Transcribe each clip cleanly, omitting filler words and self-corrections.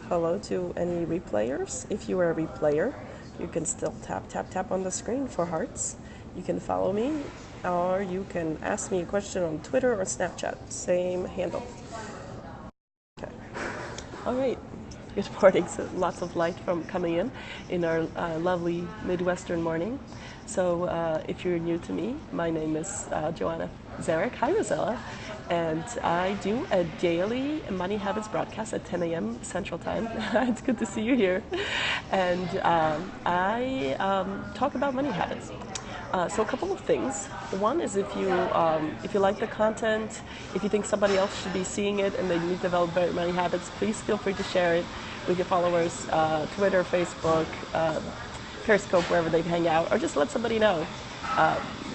hello to any replayers. If you are a replayer, you can still tap on the screen for hearts. You can follow me, or you can ask me a question on Twitter or Snapchat. Same handle. Okay. All right. Good morning. So lots of light from coming in our lovely Midwestern morning. So if you're new to me, my name is joannazarach. Hi, Rosella. And I do a daily Money Habits broadcast at 10 a.m. Central Time. It's good to see you here. And I talk about money habits. So a couple of things. One is if you like the content, if you think somebody else should be seeing it and they need to develop better money habits, please feel free to share it with your followers, Twitter, Facebook, Periscope, wherever they hang out, or just let somebody know.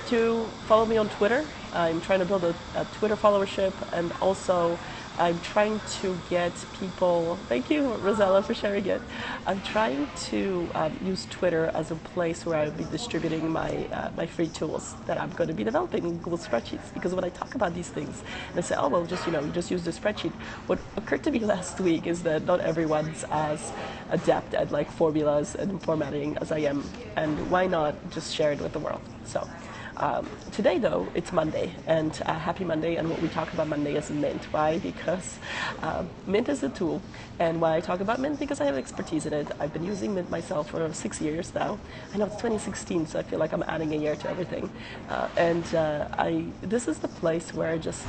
To follow me on Twitter. I'm trying to build a Twitter followership, and also I'm trying to get people, thank you, Rosella, for sharing it. I'm trying to use Twitter as a place where I'll be distributing my free tools that I'm going to be developing in Google Spreadsheets. Because when I talk about these things, and I say, oh, well, just use the spreadsheet. What occurred to me last week is that not everyone's as adept at like formulas and formatting as I am, and why not just share it with the world? So. Today, though, it's Monday, and happy Monday, and what we talk about Monday is Mint. Why? Because Mint is a tool, and why I talk about Mint? Because I have expertise in it. I've been using Mint myself for 6 years now. I know it's 2016, so I feel like I'm adding a year to everything. This is the place where I just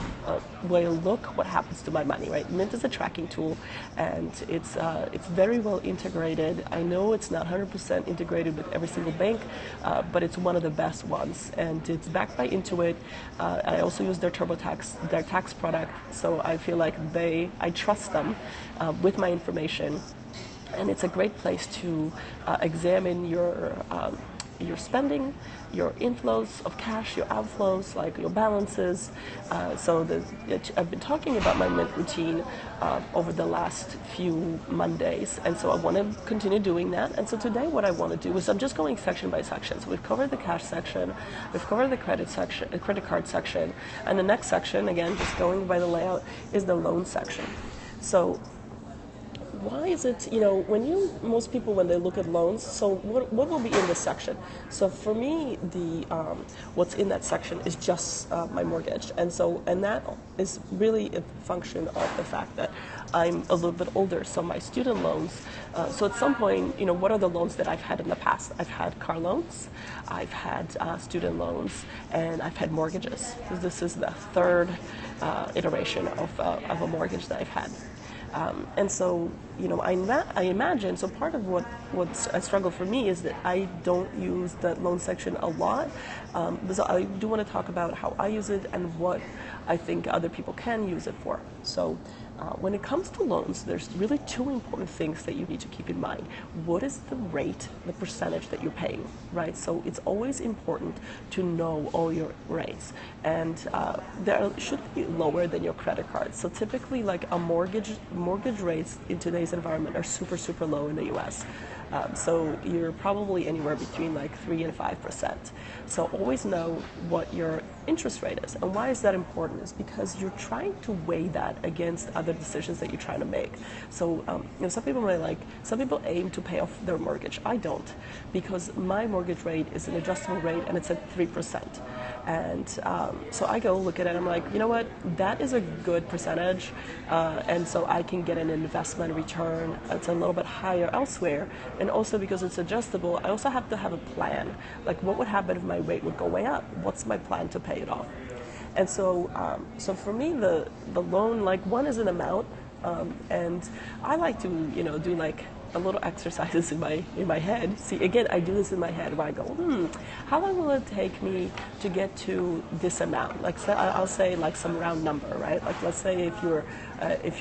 where I look what happens to my money, right? Mint is a tracking tool, and it's very well integrated. I know it's not 100% integrated with every single bank, but it's one of the best ones. And it's backed by Intuit. I also use their TurboTax, their tax product, so I feel like I trust them with my information. And it's a great place to examine your spending, your inflows of cash, your outflows, like your balances. I've been talking about my Mint routine over the last few Mondays, and so I want to continue doing that. And so today what I want to do is I'm just going section by section. So we've covered the cash section, we've covered the credit card section, and the next section, again, just going by the layout, is the loan section. So why is it, most people when they look at loans, so what will be in this section? So for me, what's in that section is just my mortgage. And that is really a function of the fact that I'm a little bit older, so my student loans, so at some point, what are the loans that I've had in the past? I've had car loans, I've had student loans, and I've had mortgages. This is the third iteration of a mortgage that I've had. I imagine, so part of what's a struggle for me is that I don't use the loan section a lot. So I do want to talk about how I use it and what I think other people can use it for. So when it comes to loans, there's really two important things that you need to keep in mind. What is the rate, the percentage that you're paying, right? So it's always important to know all your rates. And they should be lower than your credit card. So typically, like a mortgage rates in today's environment are super, super low in the U.S. So you're probably anywhere between like 3 and 5%. So always know what your interest rate is. And why is that important? Is because you're trying to weigh that against other decisions that you're trying to make. So some people aim to pay off their mortgage. I don't, because my mortgage rate is an adjustable rate and it's at 3%. And so I go look at it and I'm like, you know what, that is a good percentage. And so I can get an investment return. It's a little bit higher elsewhere. And also because it's adjustable, I also have to have a plan. Like what would happen if my rate would go way up? What's my plan to pay it off? And so for me, the loan, like one is an amount, and I like to, do like a little exercises in my head. See, again, I do this in my head where I go, how long will it take me to get to this amount? Like, I'll say like some round number, right? Like, let's say if your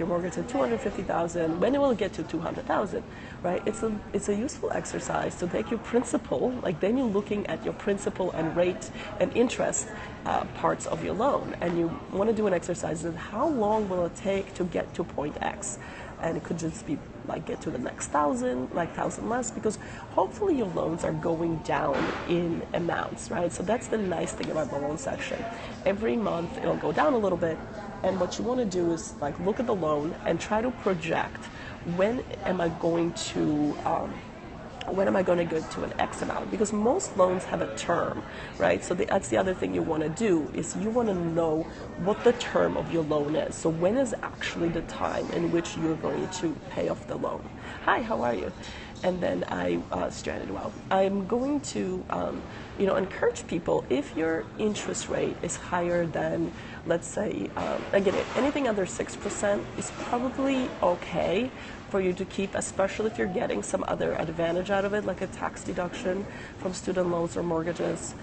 mortgage is $250,000, when will it get to $200,000, right? It's a useful exercise to take your principal, like then you're looking at your principal and rate and interest parts of your loan, and you want to do an exercise of how long will it take to get to point X. And it could just be like get to the next 1,000, like 1,000 less, because hopefully your loans are going down in amounts, right? So that's the nice thing about the loan section. Every month it'll go down a little bit, and what you want to do is like look at the loan and try to project when am I going to go to an X amount? Because most loans have a term, right? So that's the other thing you want to do is you want to know what the term of your loan is. So when is actually the time in which you're going to pay off the loan? Hi, how are you? And then I stranded well. I'm going to encourage people, if your interest rate is higher than, let's say, again, anything under 6% is probably okay for you to keep, especially if you're getting some other advantage out of it, like a tax deduction from student loans or mortgages.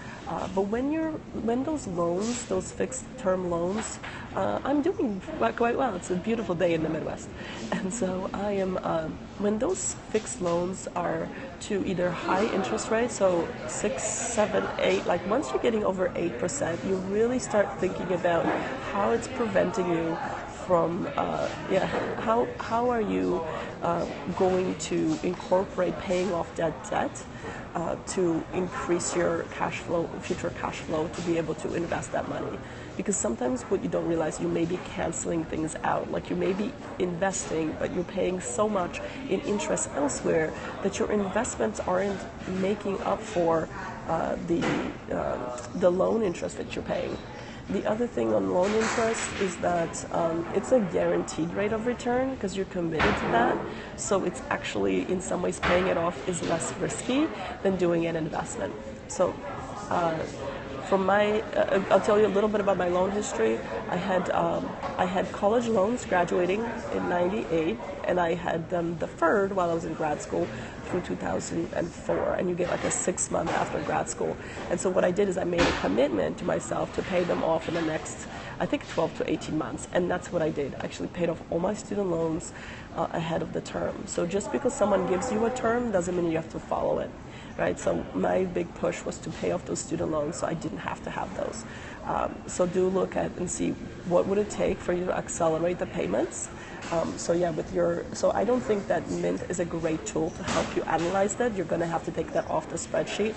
But when those loans, those fixed term loans, I'm doing quite well. It's a beautiful day in the Midwest. And so I am, when those fixed loans are to either high interest rates, so 6, 7, 8, like once you're getting over 8%, you really start thinking about how it's preventing you from, how are you going to incorporate paying off that debt to increase your future cash flow to be able to invest that money. Because sometimes what you don't realize, you may be canceling things out. Like you may be investing, but you're paying so much in interest elsewhere that your investments aren't making up for the loan interest that you're paying. The other thing on loan interest is that it's a guaranteed rate of return because you're committed to that. So it's actually, in some ways, paying it off is less risky than doing an investment. So I'll tell you a little bit about my loan history. I had college loans graduating in '98, and I had them deferred while I was in grad school through 2004, and you get like a 6 month after grad school. And so what I did is I made a commitment to myself to pay them off in the next, I think, 12 to 18 months, and that's what I did. I actually paid off all my student loans ahead of the term. So just because someone gives you a term doesn't mean you have to follow it. Right, so my big push was to pay off those student loans, so I didn't have to have those. So do look at and see what would it take for you to accelerate the payments. So I don't think that Mint is a great tool to help you analyze that. You're going to have to take that off the spreadsheet.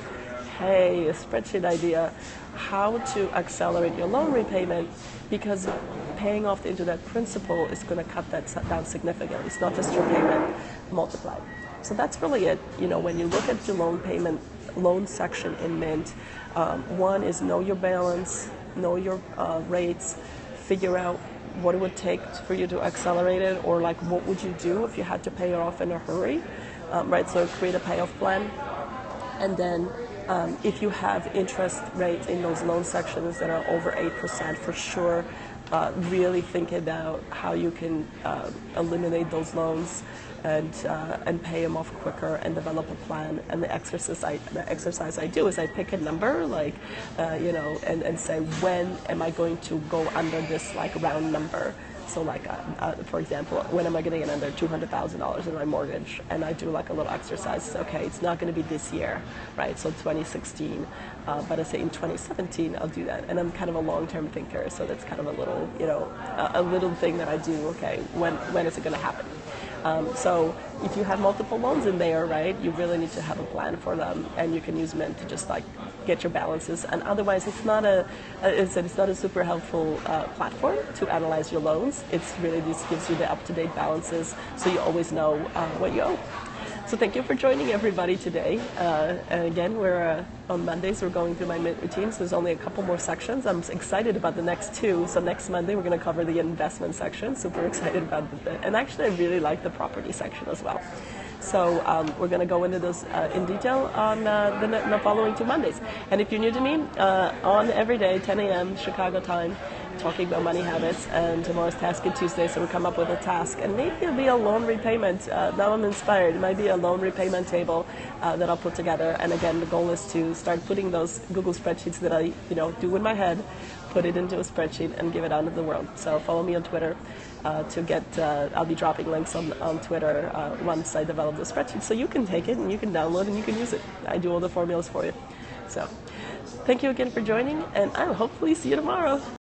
Hey, a spreadsheet idea, how to accelerate your loan repayment, because paying off into that principal is going to cut that down significantly. It's not just your payment multiplied. So that's really it. When you look at your loan section in Mint, one is know your balance, know your rates, figure out what it would take for you to accelerate it, or like what would you do if you had to pay it off in a hurry, right? So create a payoff plan. And then if you have interest rates in those loan sections that are over 8%, for sure, really think about how you can eliminate those loans and pay them off quicker and develop a plan. And the exercise I do is I pick a number, like and say, when am I going to go under this like round number? So like, for example, when am I going to get under $200,000 in my mortgage? And I do like a little exercise. Okay, it's not going to be this year, right? So 2016, but I say in 2017 I'll do that. And I'm kind of a long-term thinker, so that's kind of a little, a little thing that I do. Okay, when is it going to happen? So if you have multiple loans in there, right, you really need to have a plan for them, and you can use Mint to just like get your balances. And otherwise, it's not a super helpful platform to analyze your loans. It's really just gives you the up-to-date balances, so you always know what you owe. So thank you for joining everybody today. And again, we're on Mondays, we're going through my Mint routines. There's only a couple more sections. I'm excited about the next two. So next Monday, we're going to cover the investment section. Super excited about that. And actually, I really like the property section as well. So we're going to go into this in detail on the following 2 Mondays. And if you're new to me, on every day, 10 a.m. Chicago time, talking about money habits, and tomorrow's Task It Tuesday, so we come up with a task, and maybe it'll be a loan repayment. Now I'm inspired. It might be a loan repayment table that I'll put together. And again, the goal is to start putting those Google spreadsheets that I do in my head, put it into a spreadsheet and give it out to the world. So follow me on Twitter to get, I'll be dropping links on Twitter once I develop the spreadsheet, so you can take it and you can download and you can use it. I do all the formulas for you. So thank you again for joining, and I'll hopefully see you tomorrow.